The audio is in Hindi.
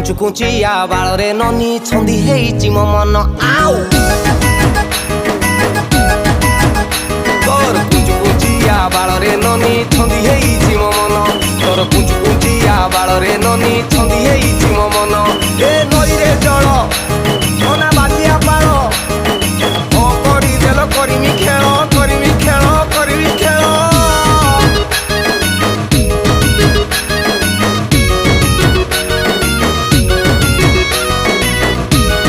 कुंचु कुंचिया बाଳରେ ननी छंदी हेइची मो मन आउ तोर कुंचु कुंचिया बाଳରେ ननी छंदी हेइची मो मन तोर कुंचु कुंचिया बाଳରେ ननी छंदी हेइची मो मन ए नई रे जल